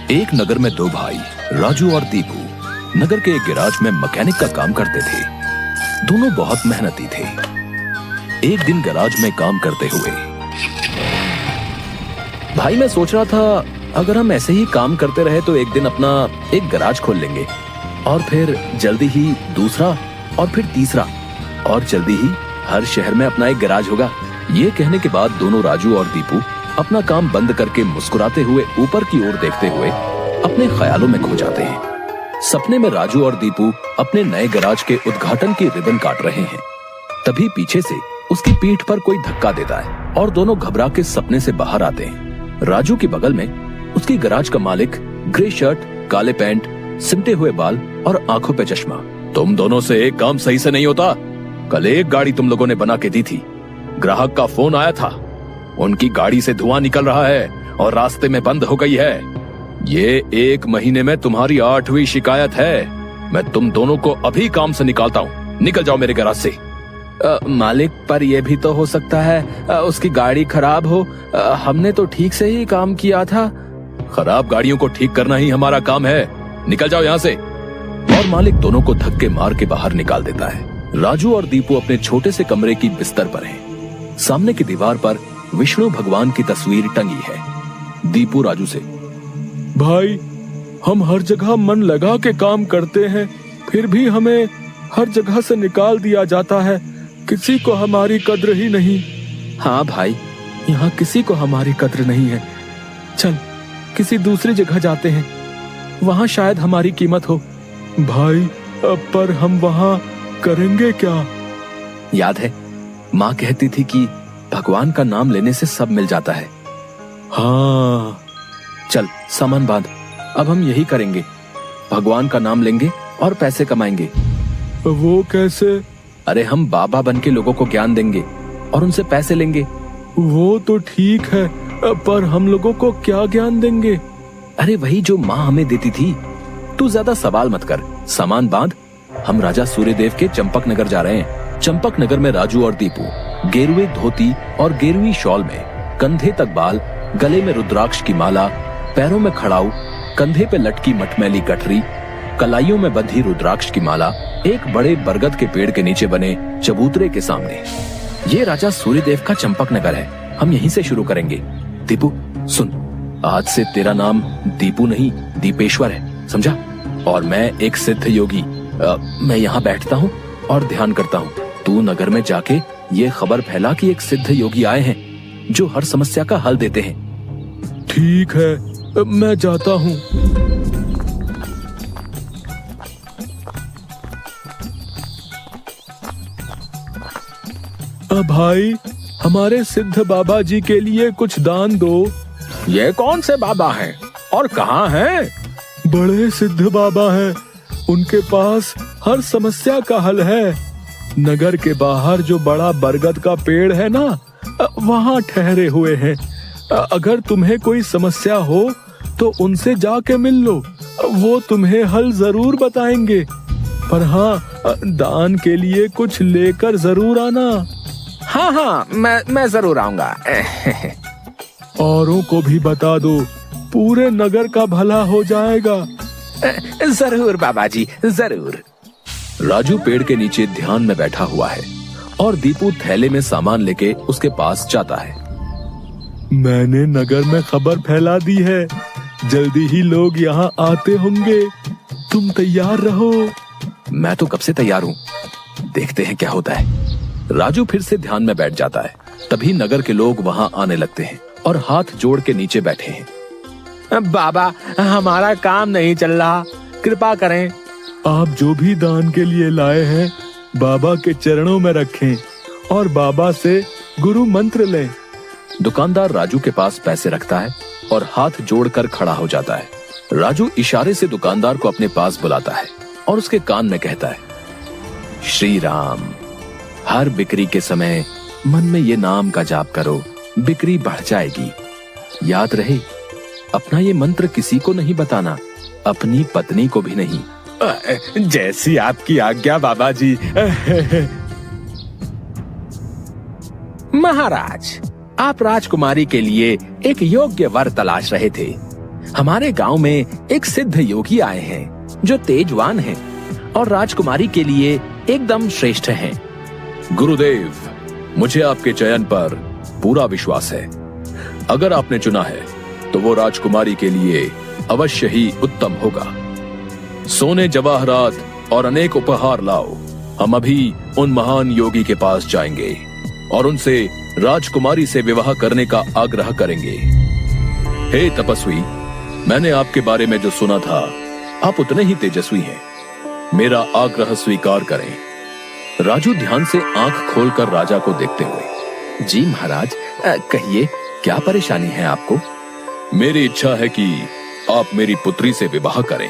एक नगर में दो भाई राजू और दीपू नगर के एक गैराज में मैकेनिक का काम करते थे। दोनों बहुत मेहनती थे। एक दिन गैराज में काम करते हुए, भाई मैं सोच रहा था अगर हम ऐसे ही काम करते रहे तो एक दिन अपना एक गैराज खोल लेंगे और फिर जल्दी ही दूसरा और फिर तीसरा और जल्दी ही हर शहर में अपना एक गैराज होगा। ये कहने के बाद दोनों राजू और दीपू अपना काम बंद करके मुस्कुराते हुए ऊपर की ओर देखते हुए अपने ख्यालों में खो जाते हैं। सपने में राजू और दीपू अपने नए गैराज के उद्घाटन की रिबन काट रहे हैं। तभी पीछे से उसकी पीठ पर कोई धक्का देता है और दोनों घबरा के सपने से बाहर आते हैं। राजू के बगल में उसकी गैराज का मालिक, ग्रे शर्ट, काले पैंट, सिमटे हुए बाल और आंखों पे चश्मा। तुम दोनों से एक काम सही से नहीं होता। कल एक गाड़ी तुम लोगों ने बना के दी थी, ग्राहक का फोन आया था, उनकी गाड़ी से धुआं निकल रहा है और रास्ते में बंद हो गई है। ये 1 महीने में तुम्हारी 8वीं शिकायत है। मैं तुम दोनों को अभी काम से निकालता हूँ। निकल जाओ मेरे गैराज से। मालिक, पर यह भी तो हो सकता है उसकी गाड़ी खराब हो। हमने तो ठीक से ही काम किया था। खराब गाड़ियों को ठीक करना ही हमारा काम है। निकल जाओ यहाँ से। और मालिक दोनों को धक्के मार के बाहर निकाल देता है। राजू और दीपू अपने छोटे से कमरे की बिस्तर पर हैं। सामने की दीवार पर विष्णु भगवान की तस्वीर टंगी है। दीपू राजू से, भाई हम हर जगह मन लगा के काम करते हैं, फिर भी हमें हर जगह से निकाल दिया जाता है। किसी को हमारी कद्र ही नहीं। हाँ भाई, यहाँ किसी को हमारी कद्र नहीं है। चल किसी दूसरी जगह जाते हैं, वहाँ शायद हमारी कीमत हो। भाई पर हम वहाँ करेंगे क्या? याद है माँ कहती थी कि भगवान का नाम लेने से सब मिल जाता है। हाँ चल सामान बांध, अब हम यही करेंगे। भगवान का नाम लेंगे और पैसे कमाएंगे। वो कैसे? अरे हम बाबा बन के लोगों को ज्ञान देंगे और उनसे पैसे लेंगे। वो तो ठीक है, पर हम लोगों को क्या ज्ञान देंगे? अरे वही जो माँ हमें देती थी। तू ज्यादा सवाल मत कर, सामान बांध। हम राजा सूर्यदेव के चंपक नगर जा रहे हैं। चंपक नगर में राजू और दीपू गेरुए धोती और गेरुई शॉल में, कंधे तक बाल, गले में रुद्राक्ष की माला, पैरों में खड़ाऊ, कंधे पे लटकी मटमैली गठरी, कलाइयों में बंधी रुद्राक्ष की माला, एक बड़े बरगद के पेड़ के नीचे बने चबूतरे के सामने। ये राजा सूर्यदेव का चंपक नगर है। हम यहीं से शुरू करेंगे। दीपू सुन, आज से तेरा नाम दीपू नहीं दीपेश्वर है, समझा? और मैं एक सिद्ध योगी। मैं यहाँ बैठता हूँ और ध्यान करता हूँ। तू नगर में जाके ये खबर फैला कि एक सिद्ध योगी आए हैं जो हर समस्या का हल देते हैं। ठीक है, मैं जाता हूँ। भाई हमारे सिद्ध बाबा जी के लिए कुछ दान दो। ये कौन से बाबा हैं और कहाँ हैं? बड़े सिद्ध बाबा हैं, उनके पास हर समस्या का हल है। नगर के बाहर जो बड़ा बरगद का पेड़ है ना, वहाँ ठहरे हुए हैं। अगर तुम्हें कोई समस्या हो तो उनसे जाके मिल लो, वो तुम्हें हल जरूर बताएंगे। पर हाँ, दान के लिए कुछ लेकर जरूर आना। हाँ, मैं जरूर आऊंगा। औरों को भी बता दो, पूरे नगर का भला हो जाएगा। जरूर बाबा जी, जरूर। राजू पेड़ के नीचे ध्यान में बैठा हुआ है और दीपू थैले में सामान लेके उसके पास जाता है। मैंने नगर में खबर फैला दी है, जल्दी ही लोग यहाँ आते होंगे। तुम तैयार रहो। मैं तो कब से तैयार हूँ, देखते हैं क्या होता है। राजू फिर से ध्यान में बैठ जाता है। तभी नगर के लोग वहाँ आने लगते हैं और हाथ जोड़ के नीचे बैठे हैं। बाबा, हमारा काम नहीं चल रहा, कृपा करें। आप जो भी दान के लिए लाए हैं बाबा के चरणों में रखें और बाबा से गुरु मंत्र लें। दुकानदार राजू के पास पैसे रखता है और हाथ जोड़कर खड़ा हो जाता है। राजू इशारे से दुकानदार को अपने पास बुलाता है और उसके कान में कहता है, श्री राम, हर बिक्री के समय मन में ये नाम का जाप करो, बिक्री बढ़ जाएगी। याद रहे, अपना ये मंत्र किसी को नहीं बताना, अपनी पत्नी को भी नहीं। जैसी आपकी आज्ञा बाबा जी। महाराज, आप राजकुमारी के लिए एक योग्य वर तलाश रहे थे। हमारे गांव में एक सिद्ध योगी आए हैं जो तेजवान हैं और राजकुमारी के लिए एकदम श्रेष्ठ हैं। गुरुदेव, मुझे आपके चयन पर पूरा विश्वास है। अगर आपने चुना है तो वो राजकुमारी के लिए अवश्य ही उत्तम होगा। सोने जवाहरात और अनेक उपहार लाओ। हम अभी उन महान योगी के पास जाएंगे और उनसे राजकुमारी से विवाह करने का आग्रह करेंगे। हे तपस्वी, मैंने आपके बारे में जो सुना था, आप उतने ही तेजस्वी हैं। मेरा आग्रह स्वीकार करें। राजू ध्यान से आंख खोलकर राजा को देखते हुए, जी महाराज, कहिए क्या परेशानी है आपको? मेरी इच्छा है कि आप मेरी पुत्री से विवाह करें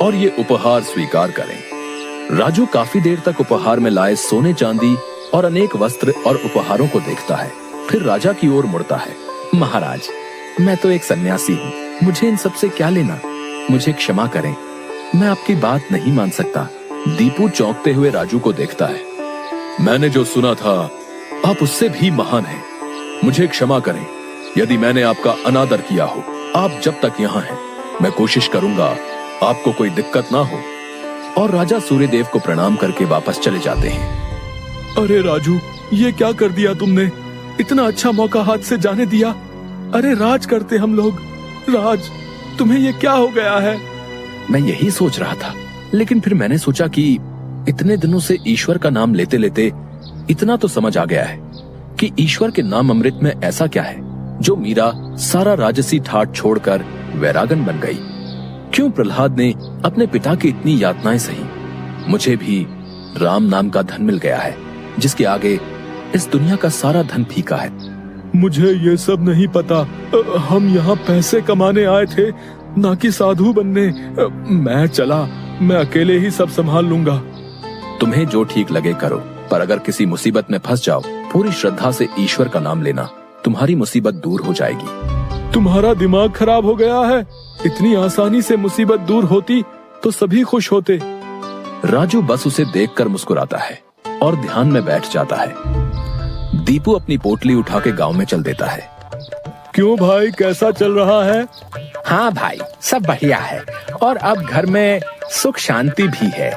और ये उपहार स्वीकार करें। राजू काफी देर तक उपहार में लाए सोने चांदी और अनेक वस्त्र और उपहारों को देखता है, फिर राजा की ओर मुड़ता है। महाराज, मैं तो एक सन्यासी हूँ, मुझे इन सब से क्या लेना? मुझे क्षमा करें, मैं आपकी बात नहीं मान सकता। दीपू चौंकते हुए राजू को देखता है। मैंने जो सुना था, आप उससे भी महान हैं। मुझे क्षमा करें यदि मैंने आपका अनादर किया हो। आप जब तक यहाँ हैं, मैं कोशिश करूंगा आपको कोई दिक्कत ना हो। और राजा सूर्यदेव को प्रणाम करके वापस चले जाते हैं। अरे राजू, ये क्या कर दिया तुमने? इतना अच्छा मौका हाथ से जाने दिया। अरे राज करते हम लोग। राज, तुम्हें ये क्या हो गया है? मैं यही सोच रहा था, लेकिन फिर मैंने सोचा कि इतने दिनों से ईश्वर का नाम लेते लेते इतना तो समझ आ गया है कि ईश्वर के नाम अमृत में ऐसा क्या है जो मीरा सारा राजसी ठाट छोड़कर वैरागन बन गई। क्यों प्रहलाद ने अपने पिता की इतनी यातनाएं सही? मुझे भी राम नाम का धन मिल गया है जिसके आगे इस दुनिया का सारा धन फीका है। मुझे ये सब नहीं पता। हम यहाँ पैसे कमाने आए थे, ना कि साधु बनने। मैं चला, मैं अकेले ही सब संभाल लूंगा। तुम्हें जो ठीक लगे करो, पर अगर किसी मुसीबत में फंस जाओ, पूरी श्रद्धा से ईश्वर का नाम लेना, तुम्हारी मुसीबत दूर हो जाएगी। तुम्हारा दिमाग खराब हो गया है। इतनी आसानी से मुसीबत दूर होती तो सभी खुश होते। राजू बस उसे देखकर मुस्कुराता है और ध्यान में बैठ जाता है। दीपू अपनी पोटली उठा के गांव में चल देता है। क्यों भाई, कैसा चल रहा है? हाँ भाई, सब बढ़िया है और अब घर में सुख शांति भी है।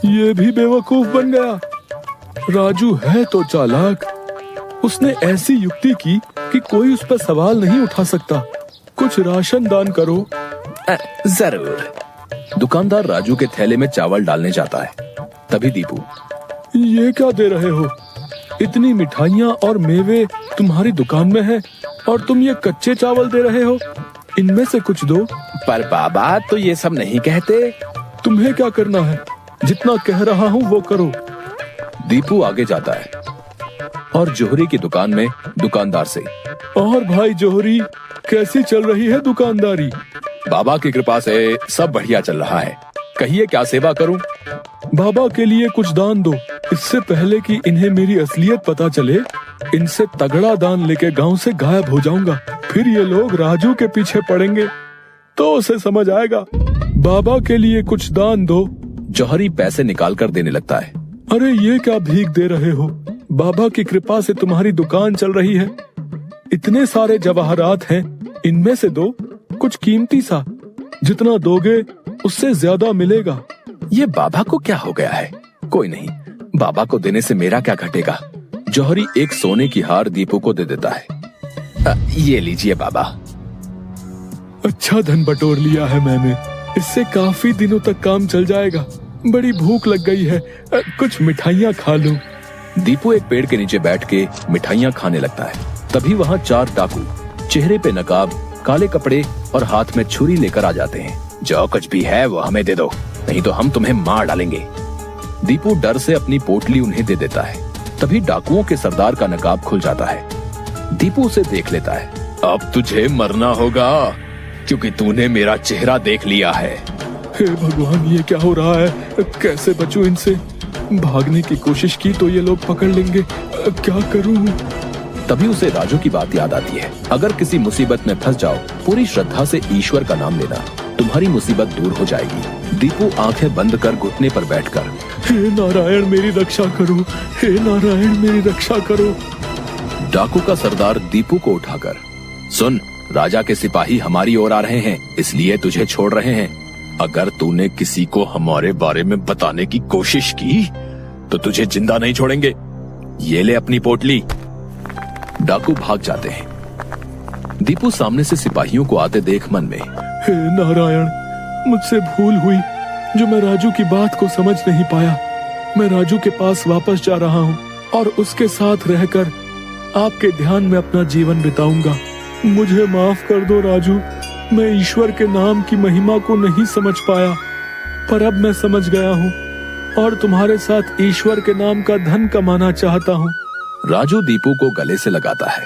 ये भी बेवकूफ बन गया। राजू है तो चालाक। उसने ऐसी युक्ति की कि कोई उस पर सवाल नहीं उठा सकता। कुछ राशन दान करो। जरूर। दुकानदार राजू के थैले में चावल डालने जाता है। तभी दीपू, ये क्या दे रहे हो? इतनी मिठाइयाँ और मेवे तुम्हारी दुकान में है और तुम ये कच्चे चावल दे रहे हो? इनमें से कुछ दो। पर बाबा तो ये सब नहीं कहते। तुम्हें क्या करना है? जितना कह रहा हूँ वो करो। दीपू आगे जाता है और जोहरी की दुकान में दुकानदार से, और भाई जोहरी, कैसी चल रही है दुकानदारी? बाबा की कृपा से सब बढ़िया चल रहा है। कहिए क्या सेवा करूं? बाबा के लिए कुछ दान दो। इससे पहले कि इन्हें मेरी असलियत पता चले, इनसे तगड़ा दान लेके गांव से गायब हो जाऊंगा। फिर ये लोग राजू के पीछे पड़ेंगे तो उसे समझ आएगा। बाबा के लिए कुछ दान दो। जौहरी पैसे निकाल कर देने लगता है। अरे ये क्या भीख दे रहे हो? बाबा की कृपा से तुम्हारी दुकान चल रही है। इतने सारे जवाहरात हैं, इनमें से दो, कुछ कीमती सा। जितना दोगे उससे ज्यादा मिलेगा। ये बाबा को क्या हो गया है? कोई नहीं, बाबा को देने से मेरा क्या घटेगा। जौहरी एक सोने की हार दीपू को दे देता है। ये लीजिए बाबा। अच्छा धन बटोर लिया है मैंने। इससे काफी दिनों तक काम चल जाएगा। बड़ी भूख लग गई है, कुछ मिठाइयाँ खा लूं। दीपू एक पेड़ के नीचे बैठ के मिठाइयाँ खाने लगता है। तभी वहाँ 4 डाकू, चेहरे पे नकाब, काले कपड़े और हाथ में छुरी लेकर आ जाते हैं। जो कुछ भी है वो हमें दे दो, नहीं तो हम तुम्हें मार डालेंगे। दीपू डर से अपनी पोटली उन्हें दे देता है। तभी डाकुओं के सरदार का नकाब खुल जाता है। दीपू उसे देख लेता है। अब तुझे मरना होगा क्योंकि तूने मेरा चेहरा देख लिया है। हे भगवान, ये क्या हो रहा है? कैसे बचूं इनसे? भागने की कोशिश की तो ये लोग पकड़ लेंगे। क्या करूं? तभी उसे राजू की बात याद आती है। अगर किसी मुसीबत में फंस जाओ, पूरी श्रद्धा से ईश्वर का नाम लेना, तुम्हारी मुसीबत दूर हो जाएगी। दीपू आंखें बंद कर घुटने पर बैठकर, हे नारायण मेरी रक्षा करो, हे नारायण मेरी रक्षा करो। डाकू का सरदार दीपू को उठाकर, सुन, राजा के सिपाही हमारी ओर आ रहे हैं, इसलिए तुझे छोड़ रहे हैं। अगर तूने किसी को हमारे बारे में बताने की कोशिश की तो तुझे जिंदा नहीं छोड़ेंगे। ये ले अपनी पोटली। डाकू भाग जाते हैं। दीपू सामने से सिपाहियों को आते देख मन में, हे नारायण, मुझसे भूल हुई जो मैं राजू की बात को समझ नहीं पाया। मैं राजू के पास वापस जा रहा हूँ और उसके साथ रहकर आपके ध्यान में अपना जीवन बिताऊंगा। मुझे माफ कर दो राजू, मैं ईश्वर के नाम की महिमा को नहीं समझ पाया, पर अब मैं समझ गया हूँ और तुम्हारे साथ ईश्वर के नाम का धन कमाना चाहता हूँ। राजू दीपू को गले से लगाता है